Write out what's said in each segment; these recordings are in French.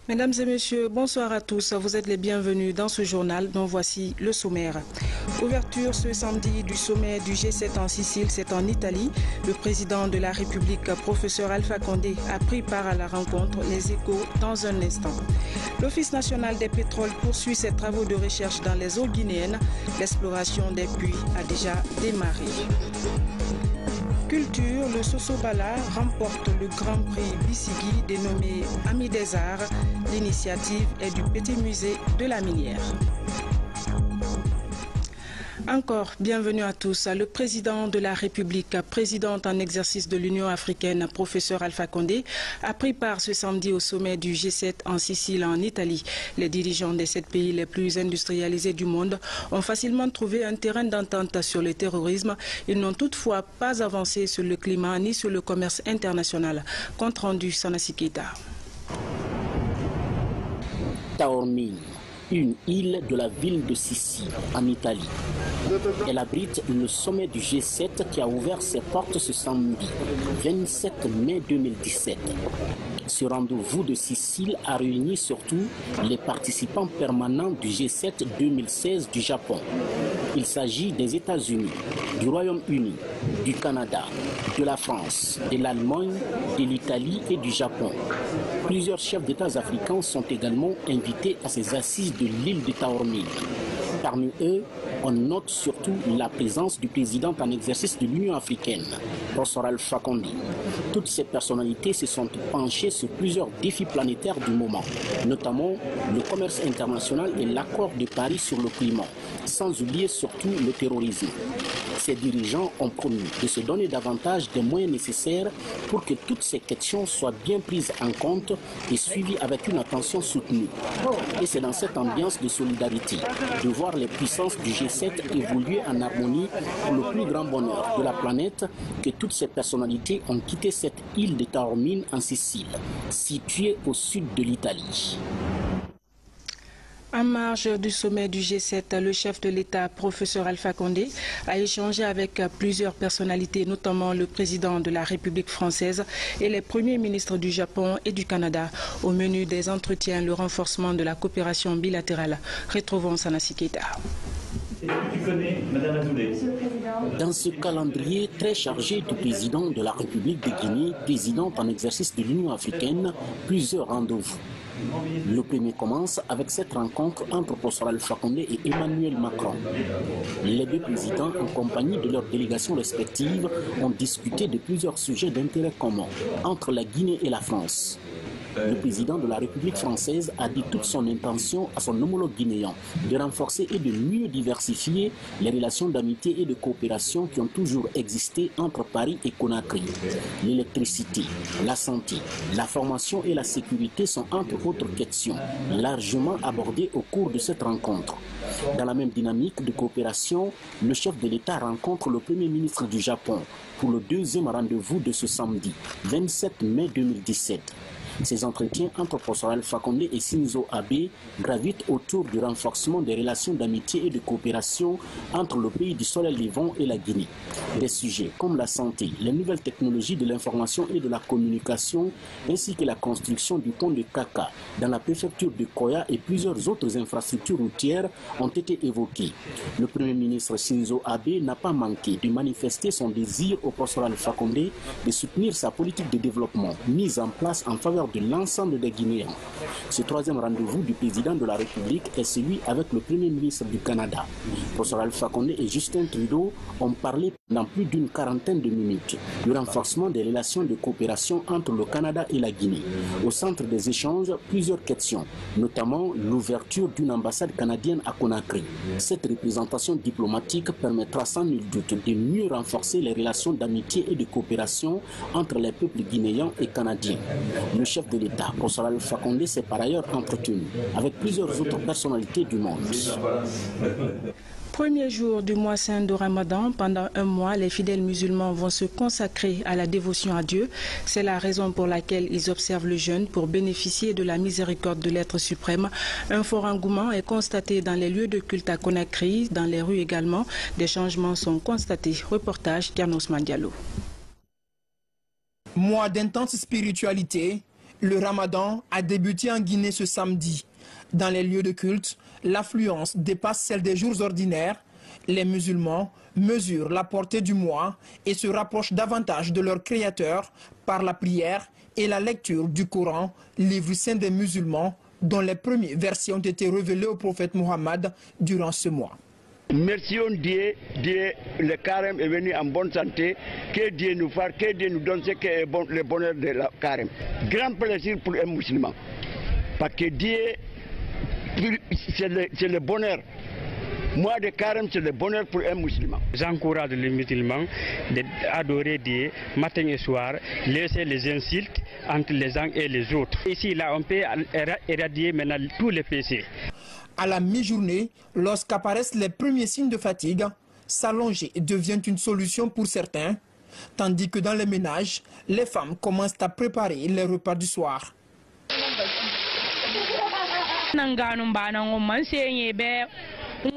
Mesdames et messieurs, bonsoir à tous. Vous êtes les bienvenus dans ce journal dont voici le sommaire. Ouverture ce samedi du sommet du G7 en Sicile, c'est en Italie. Le président de la République, professeur Alpha Condé, a pris part à la rencontre. Les échos dans un instant. L'Office national des pétroles poursuit ses travaux de recherche dans les eaux guinéennes. L'exploration des puits a déjà démarré. Culture, le Sosobala remporte le Grand Prix Bissigi dénommé Ami des Arts. L'initiative est du Petit Musée de la Minière. Encore bienvenue à tous. Le président de la République, président en exercice de l'Union africaine, professeur Alpha Condé, a pris part ce samedi au sommet du G7 en Sicile, en Italie. Les dirigeants des 7 pays les plus industrialisés du monde ont facilement trouvé un terrain d'entente sur le terrorisme. Ils n'ont toutefois pas avancé sur le climat ni sur le commerce international. Compte rendu Sanassi Keita. Taormine, une île de la ville de Sicile, en Italie. Elle abrite le sommet du G7 qui a ouvert ses portes ce samedi, 27 mai 2017. Ce rendez-vous de Sicile a réuni surtout les participants permanents du G7 2016 du Japon. Il s'agit des États-Unis, du Royaume-Uni, du Canada, de la France, de l'Allemagne, de l'Italie et du Japon. Plusieurs chefs d'État africains sont également invités à ces assises de l'île de Taormine. Parmi eux, on note surtout la présence du président en exercice de l'Union africaine, professeur Alpha Condé. Toutes ces personnalités se sont penchées sur plusieurs défis planétaires du moment, notamment le commerce international et l'accord de Paris sur le climat, sans oublier surtout le terrorisme. Ces dirigeants ont promis de se donner davantage des moyens nécessaires pour que toutes ces questions soient bien prises en compte et suivies avec une attention soutenue. Et c'est dans cette ambiance de solidarité de voir les puissances du G7 évoluer en harmonie pour le plus grand bonheur de la planète que toutes ces personnalités ont quitté cette île de Taormine en Sicile, située au sud de l'Italie. En marge du sommet du G7, le chef de l'État, professeur Alpha Condé, a échangé avec plusieurs personnalités, notamment le président de la République française et les premiers ministres du Japon et du Canada. Au menu des entretiens, le renforcement de la coopération bilatérale. Retrouvons Sanassi Keita. Dans ce calendrier très chargé du président de la République de Guinée, président en exercice de l'Union africaine, plusieurs rendez-vous. Le premier commence avec cette rencontre entre professeur Alpha Condé et Emmanuel Macron. Les deux présidents, en compagnie de leurs délégations respectives, ont discuté de plusieurs sujets d'intérêt commun entre la Guinée et la France. Le président de la République française a dit toute son intention à son homologue guinéen de renforcer et de mieux diversifier les relations d'amitié et de coopération qui ont toujours existé entre Paris et Conakry. L'électricité, la santé, la formation et la sécurité sont entre autres questions largement abordées au cours de cette rencontre. Dans la même dynamique de coopération, le chef de l'État rencontre le Premier ministre du Japon pour le deuxième rendez-vous de ce samedi, 27 mai 2017. Ces entretiens entre professeur Alpha Condé et Shinzo Abe gravitent autour du renforcement des relations d'amitié et de coopération entre le pays du soleil levant et la Guinée. Des sujets comme la santé, les nouvelles technologies de l'information et de la communication, ainsi que la construction du pont de Kaka dans la préfecture de Koya et plusieurs autres infrastructures routières ont été évoquées. Le Premier ministre Shinzo Abe n'a pas manqué de manifester son désir au professeur Alpha Condé de soutenir sa politique de développement mise en place en faveur de l'ensemble des Guinéens. Ce troisième rendez-vous du président de la République est celui avec le Premier ministre du Canada. Professeur Alpha Condé et Justin Trudeau ont parlé dans plus d'une quarantaine de minutes du renforcement des relations de coopération entre le Canada et la Guinée. Au centre des échanges, plusieurs questions, notamment l'ouverture d'une ambassade canadienne à Conakry. Cette représentation diplomatique permettra sans nul doute de mieux renforcer les relations d'amitié et de coopération entre les peuples guinéens et canadiens. Le chef de l'État, professeur Alpha Condé, s'est par ailleurs entretenu avec plusieurs autres personnalités du monde. Premier jour du mois saint de Ramadan, pendant un mois, les fidèles musulmans vont se consacrer à la dévotion à Dieu. C'est la raison pour laquelle ils observent le jeûne pour bénéficier de la miséricorde de l'être suprême. Un fort engouement est constaté dans les lieux de culte à Conakry, dans les rues également. Des changements sont constatés. Reportage d'Yanos Mandialo. Mois d'intense spiritualité, le Ramadan a débuté en Guinée ce samedi. Dans les lieux de culte, l'affluence dépasse celle des jours ordinaires. Les musulmans mesurent la portée du mois et se rapprochent davantage de leur Créateur par la prière et la lecture du Coran, livre saint des musulmans, dont les premiers versets ont été révélés au prophète Mohammed durant ce mois. Merci Dieu, le carême est venu en bonne santé, que Dieu nous fasse, que Dieu nous donne ce qui est bon, le bonheur de la carême. Grand plaisir pour un musulman, parce que Dieu, c'est le bonheur. Mois de carême, c'est le bonheur pour un musulman. J'encourage les musulmans d'adorer Dieu matin et soir, laisser les insultes entre les uns et les autres. Ici, là, on peut éradier maintenant tous les péchés. À la mi-journée, lorsqu'apparaissent les premiers signes de fatigue, s'allonger devient une solution pour certains, tandis que dans les ménages, les femmes commencent à préparer les repas du soir.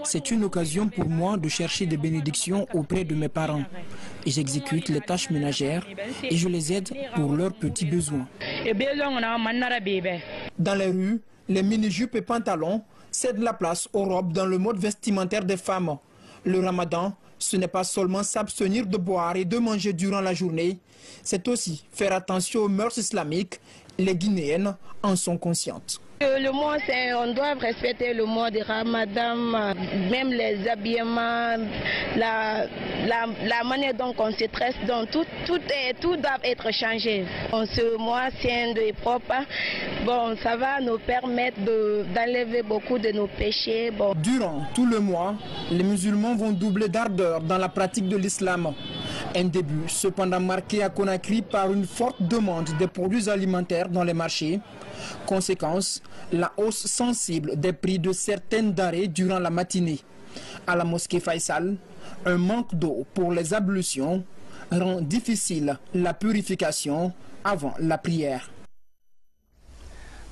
C'est une occasion pour moi de chercher des bénédictions auprès de mes parents. J'exécute les tâches ménagères et je les aide pour leurs petits besoins. Dans les rues, les mini-jupes et pantalons cèdent la place aux robes dans le mode vestimentaire des femmes. Le Ramadan, ce n'est pas seulement s'abstenir de boire et de manger durant la journée, c'est aussi faire attention aux mœurs islamiques. Les Guinéennes en sont conscientes. Le mois, on doit respecter le mois de Ramadan, même les habillements, la manière dont on se tresse, donc tout doit être changé. Ce mois saint et propre, bon, ça va nous permettre d'enlever beaucoup de nos péchés. Bon. Durant tout le mois, les musulmans vont doubler d'ardeur dans la pratique de l'islam. Un début cependant marqué à Conakry par une forte demande des produits alimentaires dans les marchés. Conséquence, la hausse sensible des prix de certaines denrées durant la matinée. À la mosquée Faisal, un manque d'eau pour les ablutions rend difficile la purification avant la prière.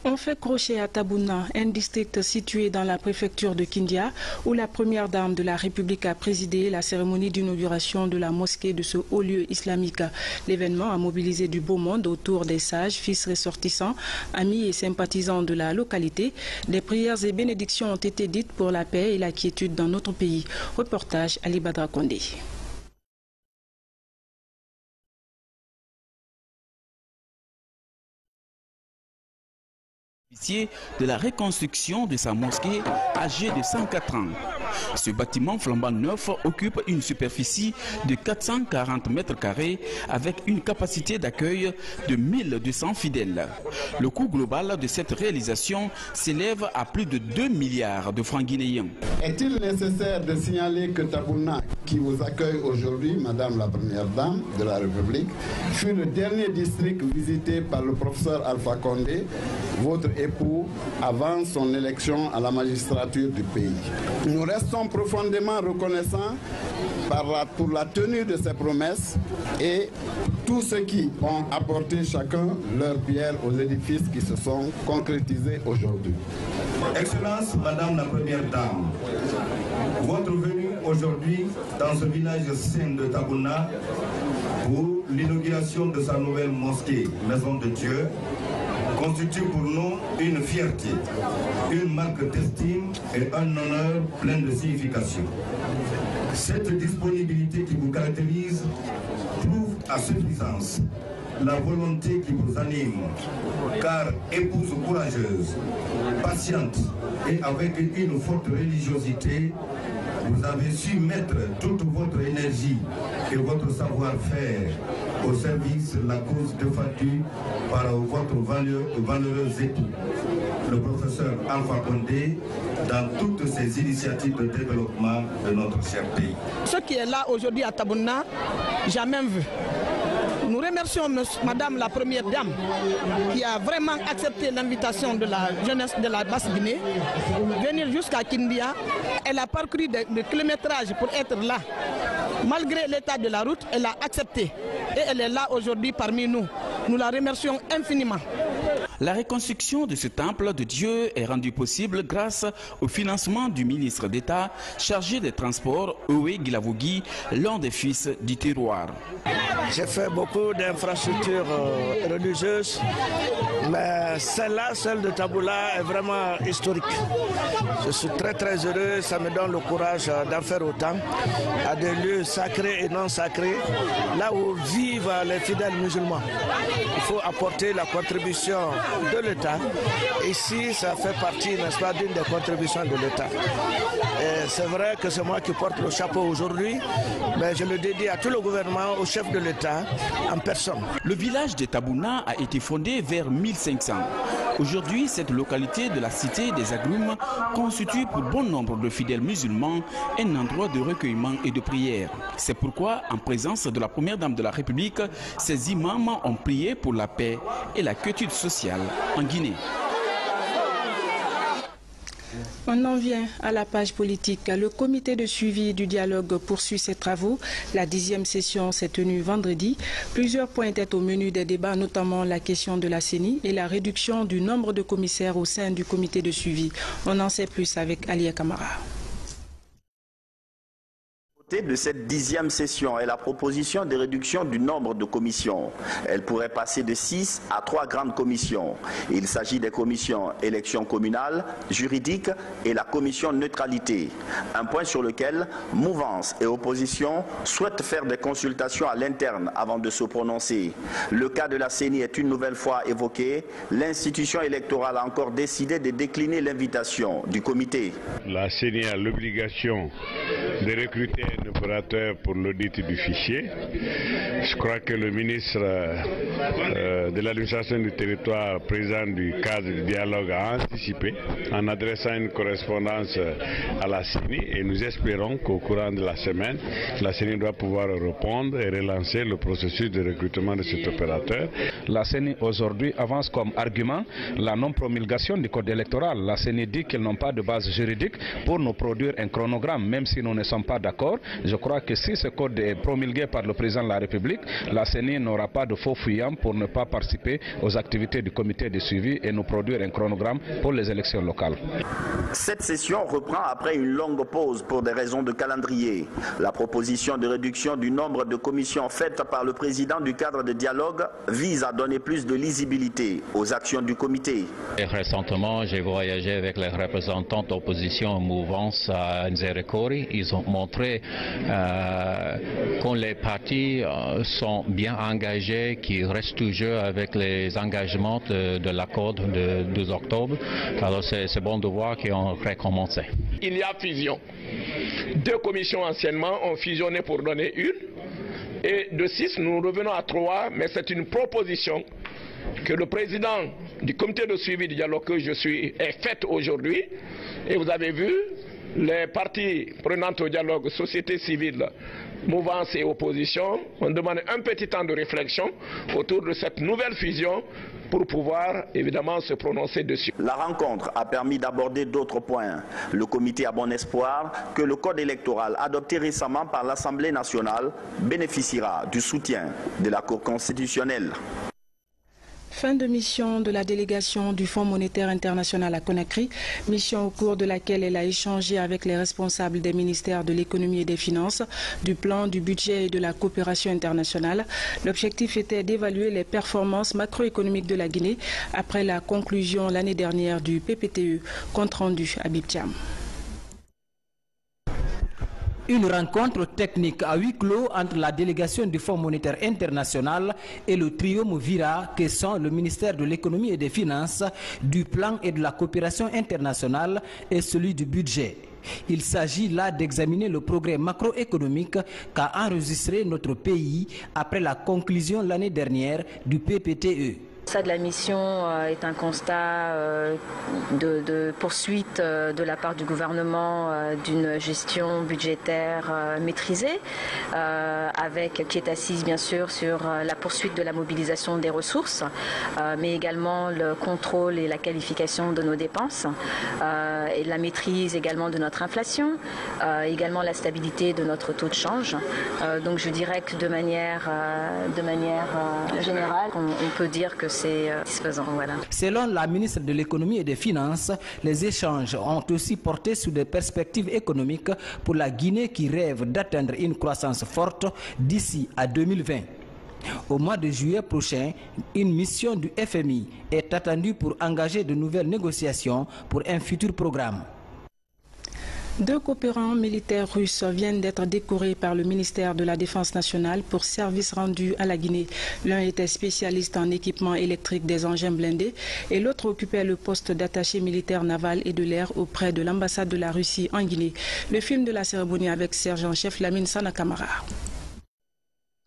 On fait crochet à Tabouna, un district situé dans la préfecture de Kindia, où la première dame de la République a présidé la cérémonie d'inauguration de la mosquée de ce haut lieu islamique. L'événement a mobilisé du beau monde autour des sages, fils ressortissants, amis et sympathisants de la localité. Des prières et bénédictions ont été dites pour la paix et la quiétude dans notre pays. Reportage Ali Badra Kondé. De la reconstruction de sa mosquée âgée de 104 ans. Ce bâtiment flambant neuf occupe une superficie de 440 mètres carrés avec une capacité d'accueil de 1200 fidèles. Le coût global de cette réalisation s'élève à plus de 2 milliards de francs guinéens. Est-il nécessaire de signaler que Tabouna, qui vous accueille aujourd'hui, Madame la Première Dame de la République, fut le dernier district visité par le professeur Alpha Condé, votre époux, avant son élection à la magistrature du pays. Nous restons profondément reconnaissants pour la tenue de ces promesses et tous ceux qui ont apporté chacun leur pierre aux édifices qui se sont concrétisés aujourd'hui. Excellence, Madame la Première Dame, votre venue aujourd'hui dans ce village saint de Tabouna pour l'inauguration de sa nouvelle mosquée, Maison de Dieu, constitue pour nous une fierté, une marque d'estime et un honneur plein de signification. Cette disponibilité qui vous caractérise prouve à suffisance la volonté qui vous anime, car épouse courageuse, patiente et avec une forte religiosité, vous avez su mettre toute votre énergie et votre savoir-faire au service de la cause défendue par votre valeureux époux, le professeur Alpha Condé, dans toutes ces initiatives de développement de notre cher pays. Ce qui est là aujourd'hui à Tabouna, jamais vu. Nous remercions Madame la Première Dame qui a vraiment accepté l'invitation de la jeunesse de la Basse-Guinée, venir jusqu'à Kindia. Elle a parcouru de kilométrage pour être là. Malgré l'état de la route, elle a accepté et elle est là aujourd'hui parmi nous. Nous la remercions infiniment. La reconstruction de ce temple de Dieu est rendue possible grâce au financement du ministre d'État chargé des Transports, Owe Gilavogui, l'un des fils du terroir. J'ai fait beaucoup d'infrastructures religieuses, mais celle-là, celle de Taboula, est vraiment historique. Je suis très heureux, ça me donne le courage d'en faire autant, à des lieux sacrés et non sacrés, là où vivent les fidèles musulmans. Il faut apporter la contribution de l'État. Ici, ça fait partie, n'est-ce pas, d'une des contributions de l'État. C'est vrai que c'est moi qui porte le chapeau aujourd'hui, mais je le dédie à tout le gouvernement, au chef de l'État, en personne. Le village de Tabouna a été fondé vers 1500. Aujourd'hui, cette localité de la cité des Agrumes constitue pour bon nombre de fidèles musulmans un endroit de recueillement et de prière. C'est pourquoi, en présence de la Première Dame de la République, ces imams ont prié pour la paix et la quiétude sociale en Guinée. On en vient à la page politique. Le comité de suivi du dialogue poursuit ses travaux. La 10e session s'est tenue vendredi. Plusieurs points étaient au menu des débats, notamment la question de la CENI et la réduction du nombre de commissaires au sein du comité de suivi. On en sait plus avec Alia Kamara. De cette 10e session est la proposition de réduction du nombre de commissions. Elle pourrait passer de 6 à 3 grandes commissions. Il s'agit des commissions élections communales, juridiques et la commission neutralité. Un point sur lequel mouvance et opposition souhaitent faire des consultations à l'interne avant de se prononcer. Le cas de la CENI est une nouvelle fois évoqué. L'institution électorale a encore décidé de décliner l'invitation du comité. La CENI a l'obligation de recruter un opérateur pour l'audit du fichier. Je crois que le ministre de l'administration du territoire, président du cadre du dialogue, a anticipé en adressant une correspondance à la CENI et nous espérons qu'au courant de la semaine, la CENI doit pouvoir répondre et relancer le processus de recrutement de cet opérateur. La CENI aujourd'hui avance comme argument la non-promulgation du code électoral. La CENI dit qu'ils n'ont pas de base juridique pour nous produire un chronogramme, même si nous ne sommes pas d'accord. Je crois que si ce code est promulgué par le président de la République, la CENI n'aura pas de faux fuyants pour ne pas participer aux activités du comité de suivi et nous produire un chronogramme pour les élections locales. Cette session reprend après une longue pause pour des raisons de calendrier. La proposition de réduction du nombre de commissions faite par le président du cadre de dialogue vise à donner plus de lisibilité aux actions du comité. Et récemment, j'ai voyagé avec les représentants d'opposition en mouvance à Nzerekori. Ils ont montré quand les partis sont bien engagés, qu'ils restent toujours avec les engagements de l'accord de 12 octobre. Alors c'est bon de voir qu'ils ont recommencé. Il y a fusion. 2 commissions anciennement ont fusionné pour donner une. Et de 6, nous revenons à 3, mais c'est une proposition que le président du comité de suivi du dialogue que je suis est faite aujourd'hui. Et vous avez vu, les parties prenantes au dialogue, société civile, mouvance et opposition, ont demandé un petit temps de réflexion autour de cette nouvelle fusion pour pouvoir évidemment se prononcer dessus. La rencontre a permis d'aborder d'autres points. Le comité a bon espoir que le code électoral adopté récemment par l'Assemblée nationale bénéficiera du soutien de la Cour constitutionnelle. Fin de mission de la délégation du Fonds monétaire international à Conakry, mission au cours de laquelle elle a échangé avec les responsables des ministères de l'économie et des finances, du plan, du budget et de la coopération internationale. L'objectif était d'évaluer les performances macroéconomiques de la Guinée après la conclusion l'année dernière du PPTE, compte rendu à Bibtiam. Une rencontre technique à huis clos entre la délégation du Fonds monétaire international et le trio Movira que sont le ministère de l'économie et des finances, du plan et de la coopération internationale et celui du budget. Il s'agit là d'examiner le progrès macroéconomique qu'a enregistré notre pays après la conclusion l'année dernière du PPTE. Ça de la mission est un constat de poursuite de la part du gouvernement d'une gestion budgétaire maîtrisée, qui est assise bien sûr sur la poursuite de la mobilisation des ressources, mais également le contrôle et la qualification de nos dépenses, et la maîtrise également de notre inflation, également la stabilité de notre taux de change. Donc je dirais que de manière générale, on peut dire que c'est satisfaisant. Voilà. Selon la ministre de l'Économie et des Finances, les échanges ont aussi porté sur des perspectives économiques pour la Guinée qui rêve d'atteindre une croissance forte d'ici à 2020. Au mois de juillet prochain, une mission du FMI est attendue pour engager de nouvelles négociations pour un futur programme. 2 coopérants militaires russes viennent d'être décorés par le ministère de la Défense nationale pour service rendu à la Guinée. L'un était spécialiste en équipement électrique des engins blindés et l'autre occupait le poste d'attaché militaire naval et de l'air auprès de l'ambassade de la Russie en Guinée. Le film de la cérémonie avec sergent-chef Lamine Sanakamara.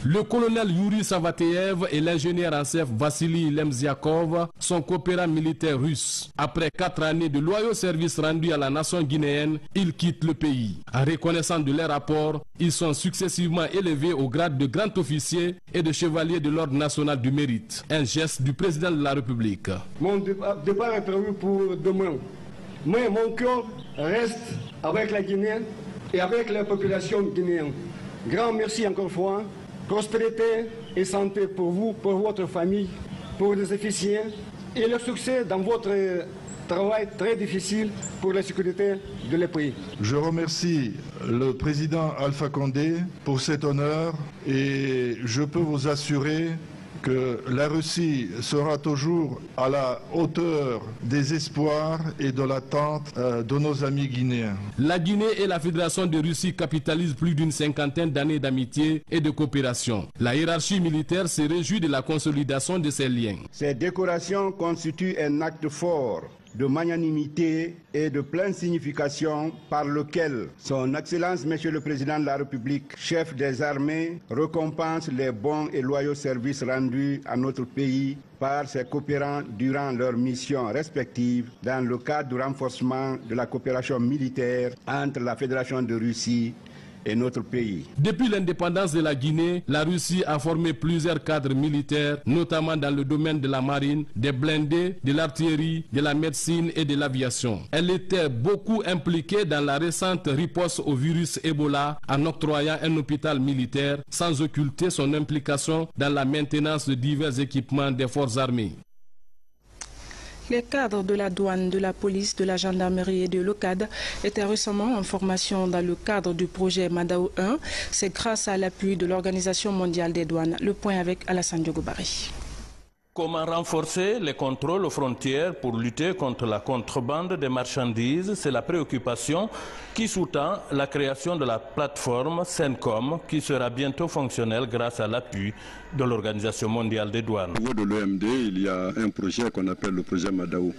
Le colonel Yuri Savateev et l'ingénieur en chef Vassili Lemziakov sont coopérants militaires russes. Après 4 années de loyaux services rendus à la nation guinéenne, ils quittent le pays. En reconnaissant de leur rapport, ils sont successivement élevés au grade de grand officier et de chevalier de l'ordre national du mérite. Un geste du président de la République. Mon départ est prévu pour demain. Mais mon cœur reste avec la Guinée et avec la population guinéenne. Grand merci encore une fois. Prospérité et santé pour vous, pour votre famille, pour les officiers et le succès dans votre travail très difficile pour la sécurité de le pays. Je remercie le président Alpha Condé pour cet honneur et je peux vous assurer que la Russie sera toujours à la hauteur des espoirs et de l'attente de nos amis guinéens. La Guinée et la Fédération de Russie capitalisent plus d'une 50aine d'années d'amitié et de coopération. La hiérarchie militaire se réjouit de la consolidation de ces liens. Ces décorations constituent un acte fort de magnanimité et de pleine signification par lequel Son Excellence Monsieur le Président de la République, chef des armées, récompense les bons et loyaux services rendus à notre pays par ses coopérants durant leurs missions respectives dans le cadre du renforcement de la coopération militaire entre la Fédération de Russie et notre pays. Depuis l'indépendance de la Guinée, la Russie a formé plusieurs cadres militaires, notamment dans le domaine de la marine, des blindés, de l'artillerie, de la médecine et de l'aviation. Elle était beaucoup impliquée dans la récente riposte au virus Ebola en octroyant un hôpital militaire sans occulter son implication dans la maintenance de divers équipements des forces armées. Les cadres de la douane, de la police, de la gendarmerie et de l'OCAD étaient récemment en formation dans le cadre du projet Madao 1. C'est grâce à l'appui de l'Organisation mondiale des douanes. Le point avec Alassane Diogobari. Comment renforcer les contrôles aux frontières pour lutter contre la contrebande des marchandises? C'est la préoccupation qui sous-tend la création de la plateforme CENCOM qui sera bientôt fonctionnelle grâce à l'appui de l'Organisation mondiale des douanes. Au niveau de l'OMD, il y a un projet qu'on appelle le projet Madao.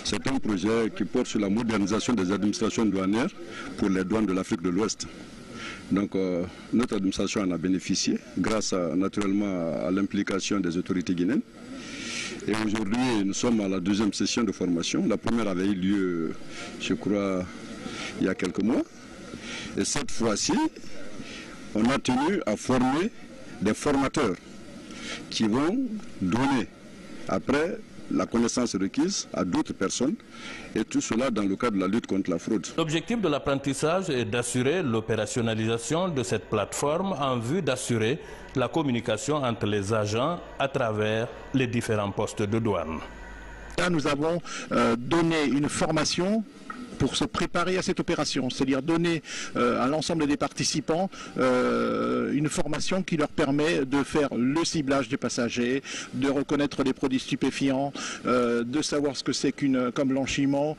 C'est un projet qui porte sur la modernisation des administrations douanières pour les douanes de l'Afrique de l'Ouest. Donc notre administration en a bénéficié grâce naturellement à l'implication des autorités guinéennes. Et aujourd'hui, nous sommes à la 2e session de formation. La première avait eu lieu, je crois, il y a quelques mois. Et cette fois-ci, on a tenu à former des formateurs qui vont donner après la connaissance requise à d'autres personnes, et tout cela dans le cadre de la lutte contre la fraude. L'objectif de l'apprentissage est d'assurer l'opérationnalisation de cette plateforme en vue d'assurer la communication entre les agents à travers les différents postes de douane. Là, nous avons donné une formation pour se préparer à cette opération, c'est-à-dire donner à l'ensemble des participants une formation qui leur permet de faire le ciblage des passagers, de reconnaître les produits stupéfiants, de savoir ce que c'est comme blanchiment,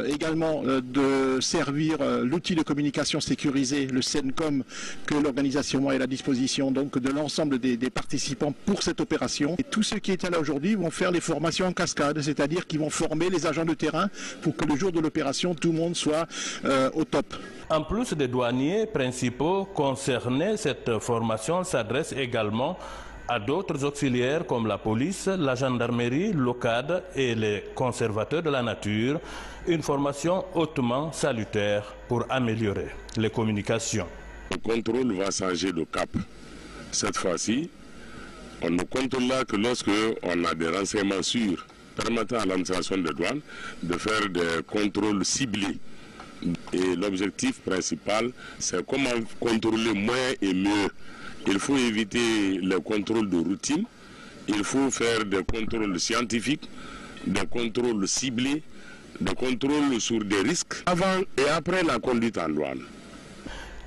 également de servir l'outil de communication sécurisé, le CENCOM, que l'organisation est à la disposition donc de l'ensemble des participants pour cette opération. Et tous ceux qui étaient là aujourd'hui vont faire les formations en cascade, c'est-à-dire qu'ils vont former les agents de terrain pour que le jour de l'opération, tout le monde soit au top. En plus des douaniers principaux concernés, cette formation s'adresse également à d'autres auxiliaires comme la police, la gendarmerie, l'OCAD et les conservateurs de la nature, une formation hautement salutaire pour améliorer les communications. Le contrôle va changer de cap. Cette fois-ci, on ne contrôlera que lorsque on a des renseignements sûrs permettant à l'administration des douanes de faire des contrôles ciblés. Et l'objectif principal, c'est comment contrôler moins et mieux. Il faut éviter les contrôles de routine, il faut faire des contrôles scientifiques, des contrôles ciblés, des contrôles sur des risques avant et après la conduite en douane.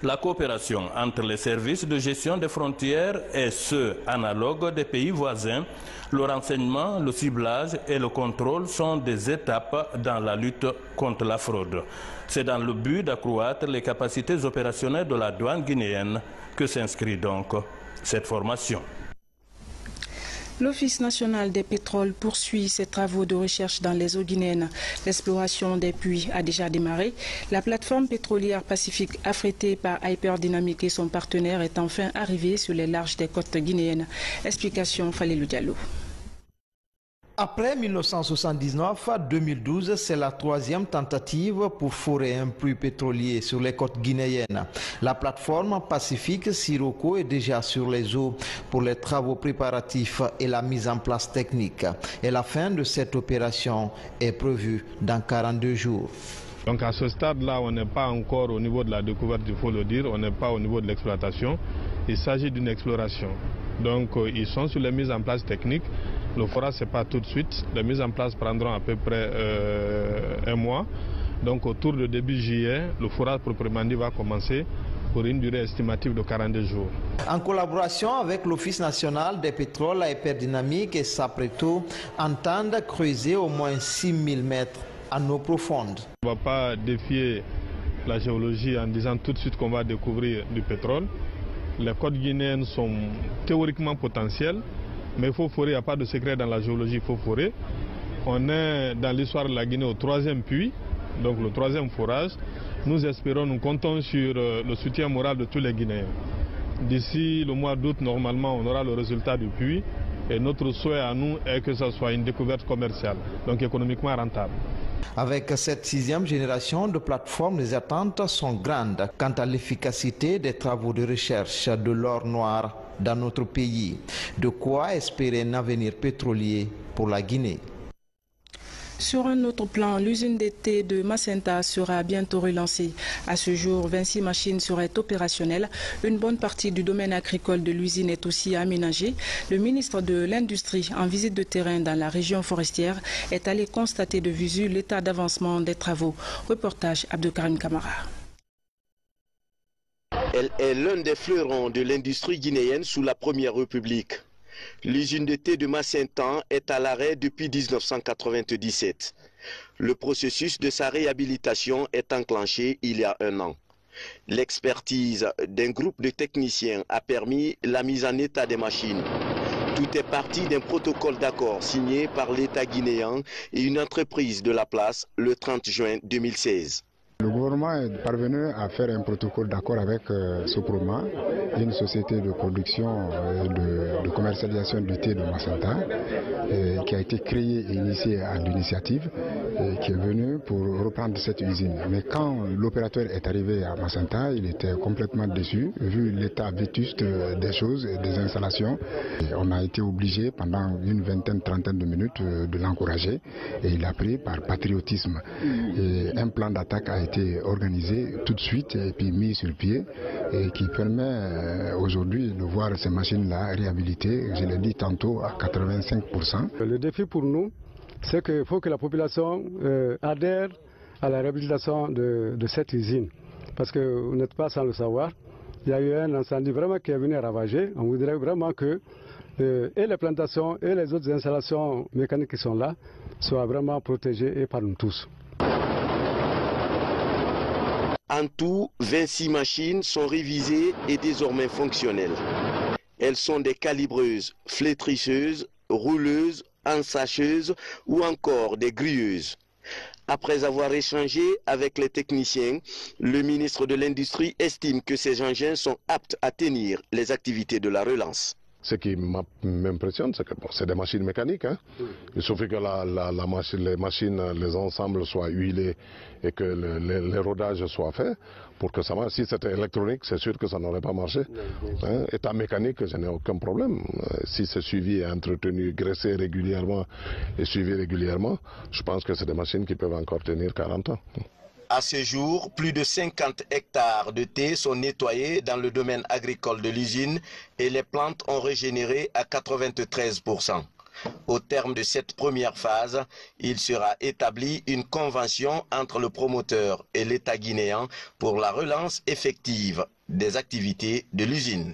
La coopération entre les services de gestion des frontières et ceux analogues des pays voisins, le renseignement, le ciblage et le contrôle sont des étapes dans la lutte contre la fraude. C'est dans le but d'accroître les capacités opérationnelles de la douane guinéenne que s'inscrit donc cette formation. L'Office national des pétroles poursuit ses travaux de recherche dans les eaux guinéennes. L'exploration des puits a déjà démarré. La plateforme pétrolière Pacifique affrétée par Hyperdynamic et son partenaire est enfin arrivée sur les larges des côtes guinéennes. Explication Falilou Diallo. Après 1979-2012, c'est la troisième tentative pour forer un puits pétrolier sur les côtes guinéennes. La plateforme Pacifique Sirocco est déjà sur les eaux pour les travaux préparatifs et la mise en place technique. Et la fin de cette opération est prévue dans 42 jours. Donc à ce stade-là, on n'est pas encore au niveau de la découverte, il faut le dire, on n'est pas au niveau de l'exploitation. Il s'agit d'une exploration. Donc ils sont sur les mises en place techniques. Le forage, ce n'est pas tout de suite. Les mises en place prendront à peu près un mois. Donc autour de début juillet, le forage proprement dit va commencer pour une durée estimative de 42 jours. En collaboration avec l'Office national des pétroles Hyperdynamique et Sapreto, entendent creuser au moins 6000 mètres en eau profonde. On ne va pas défier la géologie en disant tout de suite qu'on va découvrir du pétrole. Les côtes guinéennes sont théoriquement potentielles, mais il faut forer, il n'y a pas de secret dans la géologie, il faut forer. On est dans l'histoire de la Guinée au troisième puits, donc le troisième forage. Nous espérons, nous comptons sur le soutien moral de tous les Guinéens. D'ici le mois d'août, normalement, on aura le résultat du puits. Et notre souhait à nous est que ce soit une découverte commerciale, donc économiquement rentable. Avec cette sixième génération de plateformes, les attentes sont grandes quant à l'efficacité des travaux de recherche de l'or noir dans notre pays. De quoi espérer un avenir pétrolier pour la Guinée. Sur un autre plan, l'usine d'été de Macenta sera bientôt relancée. À ce jour, 26 machines seraient opérationnelles. Une bonne partie du domaine agricole de l'usine est aussi aménagée. Le ministre de l'Industrie, en visite de terrain dans la région forestière, est allé constater de visu l'état d'avancement des travaux. Reportage Abdelkarim Kamara. Elle est l'un des fleurons de l'industrie guinéenne sous la Première République. L'usine de thé de Macenta est à l'arrêt depuis 1997. Le processus de sa réhabilitation est enclenché il y a un an. L'expertise d'un groupe de techniciens a permis la mise en état des machines. Tout est parti d'un protocole d'accord signé par l'État guinéen et une entreprise de la place le 30 juin 2016. Le gouvernement est parvenu à faire un protocole d'accord avec Soproma, une société de production et de commercialisation du thé de Macenta, qui a été créée et initiée à l'initiative, qui est venue pour reprendre cette usine. Mais quand l'opérateur est arrivé à Macenta, il était complètement déçu, vu l'état vétuste des choses et des installations. Et on a été obligé pendant une vingtaine, trentaine de minutes de l'encourager, et il a pris par patriotisme. Et un plan d'attaque a été organisé tout de suite et puis mis sur pied et qui permet aujourd'hui de voir ces machines-là réhabilitées, je l'ai dit tantôt, à 85%. Le défi pour nous, c'est qu'il faut que la population adhère à la réhabilitation de cette usine. Parce que vous n'êtes pas sans le savoir, il y a eu un incendie vraiment qui est venu ravager. On voudrait vraiment que et les plantations et les autres installations mécaniques qui sont là soient vraiment protégées et par nous tous. En tout, 26 machines sont révisées et désormais fonctionnelles. Elles sont des calibreuses, flétrisseuses, rouleuses, ensacheuses ou encore des grilleuses. Après avoir échangé avec les techniciens, le ministre de l'Industrie estime que ces engins sont aptes à tenir les activités de la relance. Ce qui m'impressionne, c'est que c'est des machines mécaniques. Hein. Il suffit que les machines, les ensembles soient huilés et que les rodages soient faits pour que ça marche. Si c'était électronique, c'est sûr que ça n'aurait pas marché. Hein. État mécanique, je n'ai aucun problème. Si c'est suivi et entretenu, graissé régulièrement et suivi régulièrement, je pense que c'est des machines qui peuvent encore tenir 40 ans. À ce jour, plus de 50 hectares de thé sont nettoyés dans le domaine agricole de l'usine et les plantes ont régénéré à 93%. Au terme de cette première phase, il sera établi une convention entre le promoteur et l'État guinéen pour la relance effective des activités de l'usine.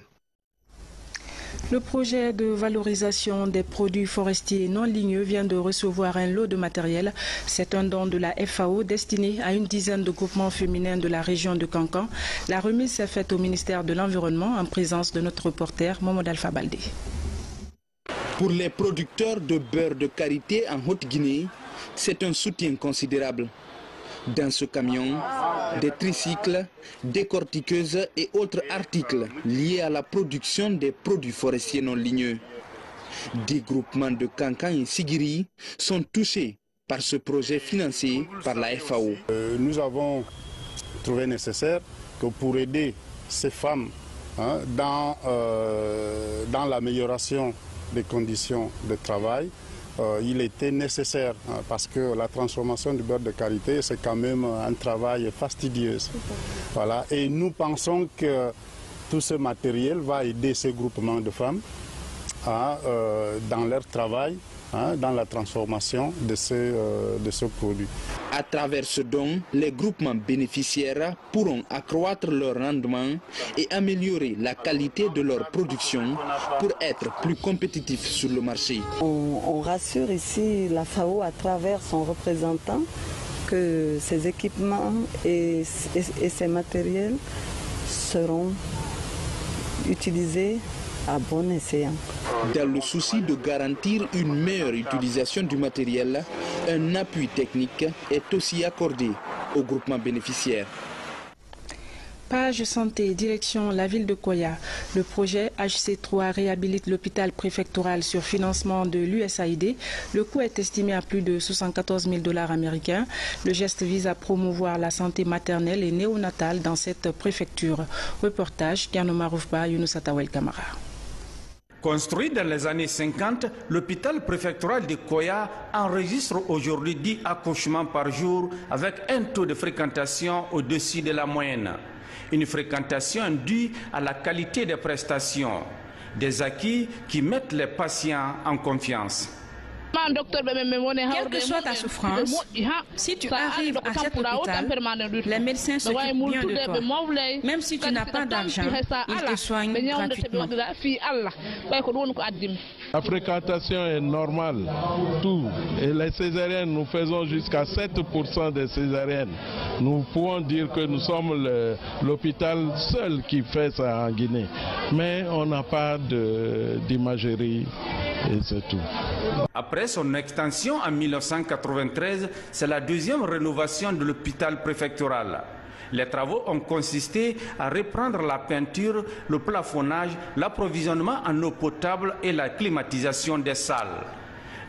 Le projet de valorisation des produits forestiers non ligneux vient de recevoir un lot de matériel. C'est un don de la FAO destiné à une dizaine de groupements féminins de la région de Kankan. La remise s'est faite au ministère de l'Environnement en présence de notre reporter Mohamed Alpha Baldé. Pour les producteurs de beurre de karité en Haute-Guinée, c'est un soutien considérable. Dans ce camion, des tricycles, décortiqueuses et autres articles liés à la production des produits forestiers non ligneux. Des groupements de Kankan et Sigiri sont touchés par ce projet financé par la FAO. Nous avons trouvé nécessaire que pour aider ces femmes dans l'amélioration des conditions de travail, il était nécessaire parce que la transformation du beurre de karité, c'est quand même un travail fastidieux. Voilà. Et nous pensons que tout ce matériel va aider ces groupements de femmes dans leur travail, dans la transformation de ce produit. À travers ce don, les groupements bénéficiaires pourront accroître leur rendement et améliorer la qualité de leur production pour être plus compétitifs sur le marché. On rassure ici la FAO à travers son représentant que ces équipements et ces matériels seront utilisés à bon escient. Dans le souci de garantir une meilleure utilisation du matériel, un appui technique est aussi accordé aux groupements bénéficiaires. Page santé, direction la ville de Koya. Le projet HC3 réhabilite l'hôpital préfectoral sur financement de l'USAID. Le coût est estimé à plus de 74 000 $ américains. Le geste vise à promouvoir la santé maternelle et néonatale dans cette préfecture. Reportage Kiano Maroufba, Younousa Tawel Kamara. Construit dans les années 50, l'hôpital préfectoral de Koya enregistre aujourd'hui 10 accouchements par jour avec un taux de fréquentation au-dessus de la moyenne. Une fréquentation due à la qualité des prestations, des acquis qui mettent les patients en confiance. Quelle que soit ta souffrance, si tu arrives à cet hôpital, les médecins s'occupent bien de toi. Même si tu n'as pas d'argent, ils te soignent gratuitement. La fréquentation est normale, tout. Et les césariennes, nous faisons jusqu'à 7% des césariennes. Nous pouvons dire que nous sommes l'hôpital seul qui fait ça en Guinée. Mais on n'a pas d'imagerie et c'est tout. Après son extension en 1993, c'est la deuxième rénovation de l'hôpital préfectoral. Les travaux ont consisté à reprendre la peinture, le plafonnage, l'approvisionnement en eau potable et la climatisation des salles.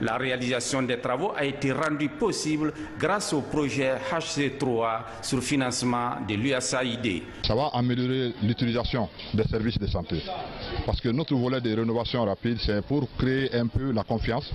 La réalisation des travaux a été rendue possible grâce au projet HC3 sur financement de l'USAID. Ça va améliorer l'utilisation des services de santé. Parce que notre volet de rénovation rapide, c'est pour créer un peu la confiance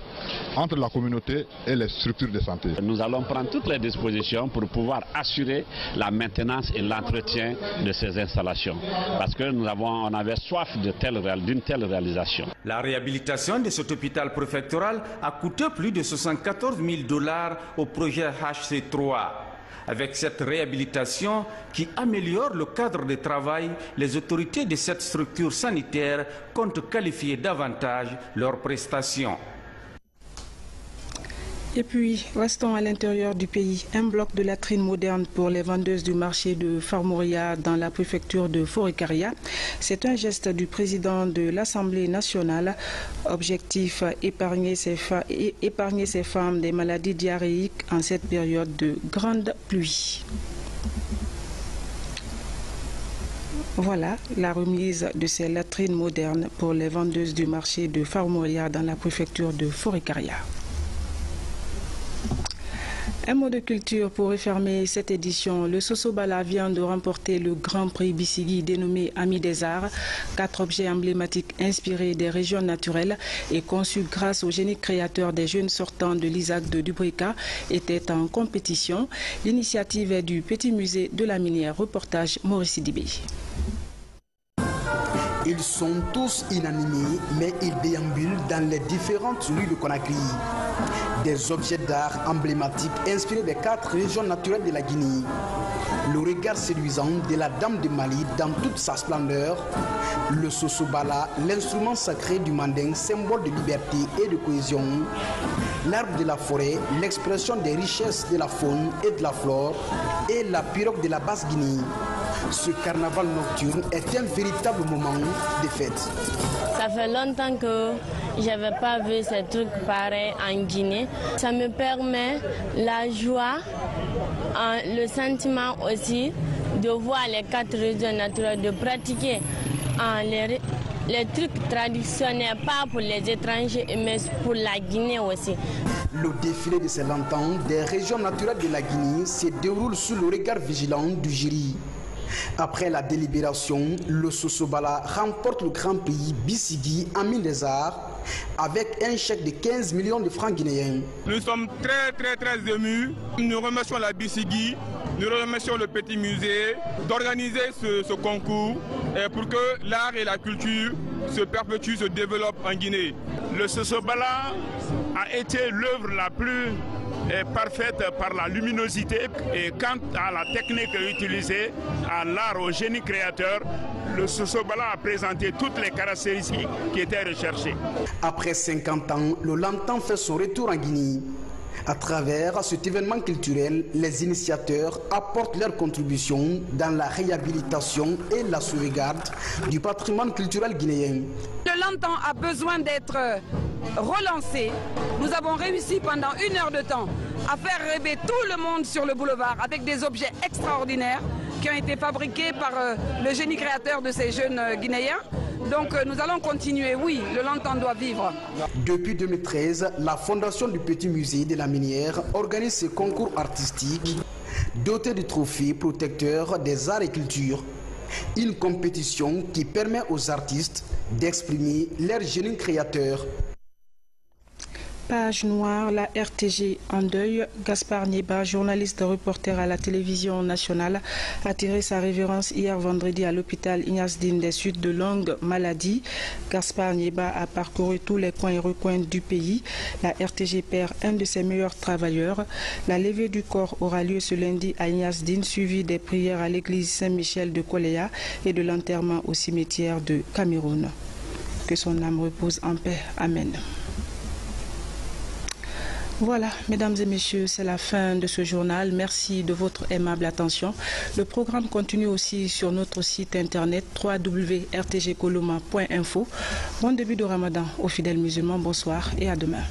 entre la communauté et les structures de santé. Nous allons prendre toutes les dispositions pour pouvoir assurer la maintenance et l'entretien de ces installations. Parce que on avait soif d'une telle réalisation. La réhabilitation de cet hôpital préfectoral a coûté plus de 74 000 $ au projet HC3. Avec cette réhabilitation qui améliore le cadre de travail, les autorités de cette structure sanitaire comptent qualifier davantage leurs prestations. Et puis, restons à l'intérieur du pays. Un bloc de latrines modernes pour les vendeuses du marché de Farmouria dans la préfecture de Forêt-Caria. C'est un geste du président de l'Assemblée nationale. Objectif, épargner ces femmes des maladies diarrhéiques en cette période de grande pluie. Voilà la remise de ces latrines modernes pour les vendeuses du marché de Farumoria dans la préfecture de Forikaria. Un mot de culture pour refermer cette édition. Le Sosobala vient de remporter le Grand Prix Bissigui dénommé Ami des Arts. 4 objets emblématiques inspirés des régions naturelles et conçus grâce au génie créateur des jeunes sortants de l'ISAC de Dubrika étaient en compétition. L'initiative est du Petit Musée de la Minière. Reportage Maurice Sidibé. Ils sont tous inanimés, mais ils déambulent dans les différentes rues de Conakry. Des objets d'art emblématiques inspirés des 4 régions naturelles de la Guinée. Le regard séduisant de la Dame de Mali dans toute sa splendeur. Le Sosobala, l'instrument sacré du manding, symbole de liberté et de cohésion. L'arbre de la forêt, l'expression des richesses de la faune et de la flore. Et la pirogue de la Basse-Guinée. Ce carnaval nocturne est un véritable moment de fête. Ça fait longtemps que je n'avais pas vu ces trucs pareils en Guinée. Ça me permet la joie, le sentiment aussi de voir les 4 régions naturelles, de pratiquer les trucs traditionnels, pas pour les étrangers, mais pour la Guinée aussi. Le défilé de ces lanternes des régions naturelles de la Guinée se déroule sous le regard vigilant du jury. Après la délibération, le Sosobala remporte le Grand Prix Bissigui Ami des Arts avec un chèque de 15 millions de francs guinéens. Nous sommes très émus. Nous remercions la Bissigui, nous remercions le Petit Musée d'organiser ce concours pour que l'art et la culture se perpétuent, se développent en Guinée. Le Sosobala a été l'œuvre la plus parfaite par la luminosité, et quant à la technique utilisée, à l'art, au génie créateur, le Sosobala a présenté toutes les caractéristiques qui étaient recherchées. Après 50 ans, le lantan fait son retour en Guinée. À travers cet événement culturel, les initiateurs apportent leur contribution dans la réhabilitation et la sauvegarde du patrimoine culturel guinéen. Le lantan a besoin d'être relancé. Nous avons réussi pendant 1 heure de temps à faire rêver tout le monde sur le boulevard avec des objets extraordinaires qui ont été fabriqués par le génie créateur de ces jeunes Guinéens. Donc nous allons continuer, oui, le lantan doit vivre. Depuis 2013, la Fondation du Petit Musée de la Minière organise ce concours artistique doté de trophées protecteurs des arts et cultures. Une compétition qui permet aux artistes d'exprimer leur génie créateur. Page noire, la RTG en deuil. Gaspard Nieba, journaliste reporter à la télévision nationale, a tiré sa révérence hier vendredi à l'hôpital Ignace Dine des suites de longues maladies. Gaspard Nieba a parcouru tous les coins et recoins du pays. La RTG perd un de ses meilleurs travailleurs. La levée du corps aura lieu ce lundi à Ignace Dine, suivi des prières à l'église Saint-Michel de Koléa et de l'enterrement au cimetière de Cameroun. Que son âme repose en paix. Amen. Voilà, mesdames et messieurs, c'est la fin de ce journal. Merci de votre aimable attention. Le programme continue aussi sur notre site internet www.rtgkoloma.info. Bon début de Ramadan aux fidèles musulmans. Bonsoir et à demain.